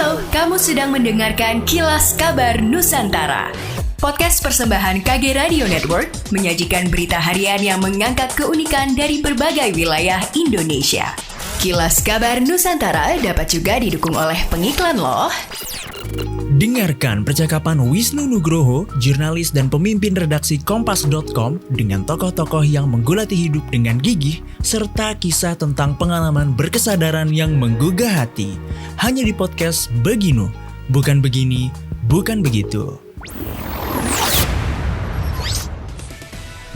Halo, kamu sedang mendengarkan Kilas Kabar Nusantara. Podcast persembahan KG Radio Network menyajikan berita harian yang mengangkat keunikan dari berbagai wilayah Indonesia. Kilas Kabar Nusantara dapat juga didukung oleh pengiklan loh. Dengarkan percakapan Wisnu Nugroho, jurnalis dan pemimpin redaksi Kompas.com dengan tokoh-tokoh yang menggulati hidup dengan gigih, serta kisah tentang pengalaman berkesadaran yang menggugah hati. Hanya di podcast Beginu, bukan begini, bukan begitu.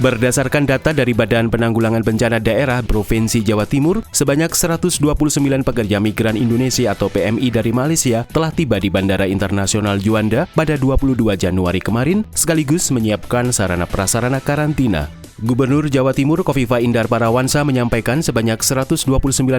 Berdasarkan data dari Badan Penanggulangan Bencana Daerah Provinsi Jawa Timur, sebanyak 129 pekerja migran Indonesia atau PMI dari Malaysia telah tiba di Bandara Internasional Juanda pada 22 Januari kemarin, sekaligus menyiapkan sarana prasarana karantina. Gubernur Jawa Timur Kofifa Indar Parawansa menyampaikan sebanyak 129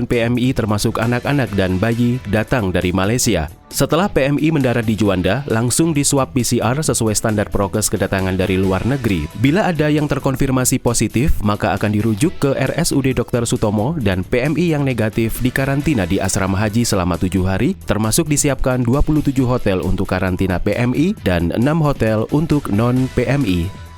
PMI termasuk anak-anak dan bayi datang dari Malaysia. Setelah PMI mendarat di Juanda, langsung diswab PCR sesuai standar prokes kedatangan dari luar negeri. Bila ada yang terkonfirmasi positif, maka akan dirujuk ke RSUD Dr. Sutomo dan PMI yang negatif dikarantina di asrama haji selama 7 hari, termasuk disiapkan 27 hotel untuk karantina PMI dan 6 hotel untuk non-PMI.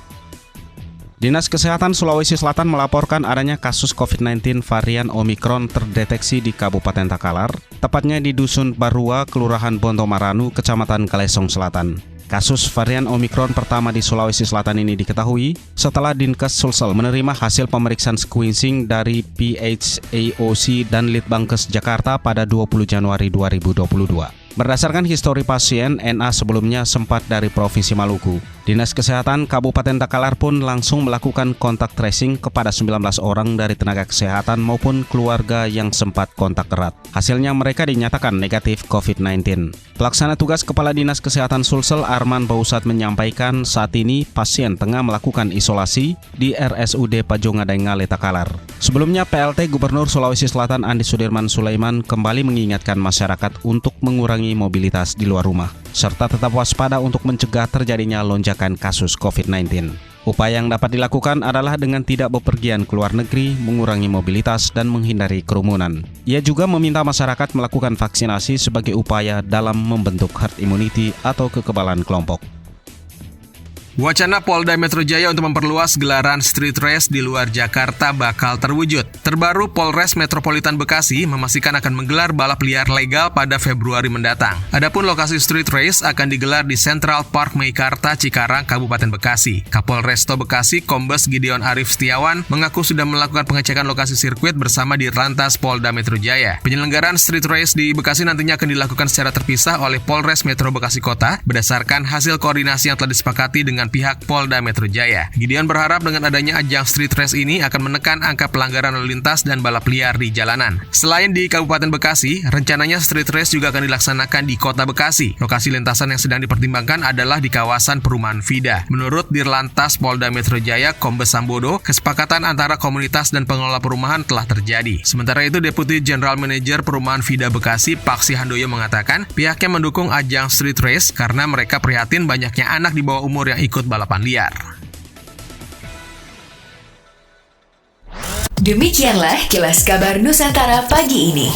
Dinas Kesehatan Sulawesi Selatan melaporkan adanya kasus COVID-19 varian Omikron terdeteksi di Kabupaten Takalar, tepatnya di Dusun Barua, Kelurahan Bontomaranu, Kecamatan Kalesong Selatan. Kasus varian Omikron pertama di Sulawesi Selatan ini diketahui setelah Dinkes Sulsel menerima hasil pemeriksaan sequencing dari PHAOC dan Litbangkes Jakarta pada 20 Januari 2022. Berdasarkan histori pasien, NA sebelumnya sempat dari Provinsi Maluku. Dinas Kesehatan Kabupaten Takalar pun langsung melakukan kontak tracing kepada 19 orang dari tenaga kesehatan maupun keluarga yang sempat kontak erat. Hasilnya mereka dinyatakan negatif COVID-19. Pelaksana tugas Kepala Dinas Kesehatan Sulsel Arman Bausat menyampaikan saat ini pasien tengah melakukan isolasi di RSUD Pajongadai Ngale Takalar. Sebelumnya PLT Gubernur Sulawesi Selatan Andi Sudirman Sulaiman kembali mengingatkan masyarakat untuk mengurangi mobilitas di luar rumah, serta tetap waspada untuk mencegah terjadinya lonjakan kasus COVID-19. Upaya yang dapat dilakukan adalah dengan tidak bepergian ke luar negeri, mengurangi mobilitas, dan menghindari kerumunan. Ia juga meminta masyarakat melakukan vaksinasi sebagai upaya dalam membentuk herd immunity atau kekebalan kelompok. Wacana Polda Metro Jaya untuk memperluas gelaran street race di luar Jakarta bakal terwujud. Terbaru, Polres Metropolitan Bekasi memastikan akan menggelar balap liar legal pada Februari mendatang. Adapun lokasi street race akan digelar di Central Park Meikarta, Cikarang, Kabupaten Bekasi. Kapolresto Bekasi, Kombes Gideon Arif Setiawan, mengaku sudah melakukan pengecekan lokasi sirkuit bersama Dirlantas Polda Metro Jaya. Penyelenggaraan street race di Bekasi nantinya akan dilakukan secara terpisah oleh Polres Metro Bekasi Kota berdasarkan hasil koordinasi yang telah disepakati dengan pihak Polda Metro Jaya. Gideon berharap dengan adanya ajang street race ini akan menekan angka pelanggaran lalu lintas dan balap liar di jalanan. Selain di Kabupaten Bekasi, rencananya street race juga akan dilaksanakan di Kota Bekasi. Lokasi lintasan yang sedang dipertimbangkan adalah di kawasan perumahan Vida. Menurut Dirlantas Polda Metro Jaya, Kombes Sambodo, kesepakatan antara komunitas dan pengelola perumahan telah terjadi. Sementara itu, Deputi General Manager Perumahan Vida Bekasi, Paksi Handoyo mengatakan pihaknya mendukung ajang street race karena mereka prihatin banyaknya anak di bawah umur yang ikut balapan liar. Demikianlah Kilas Kabar Nusantara pagi ini.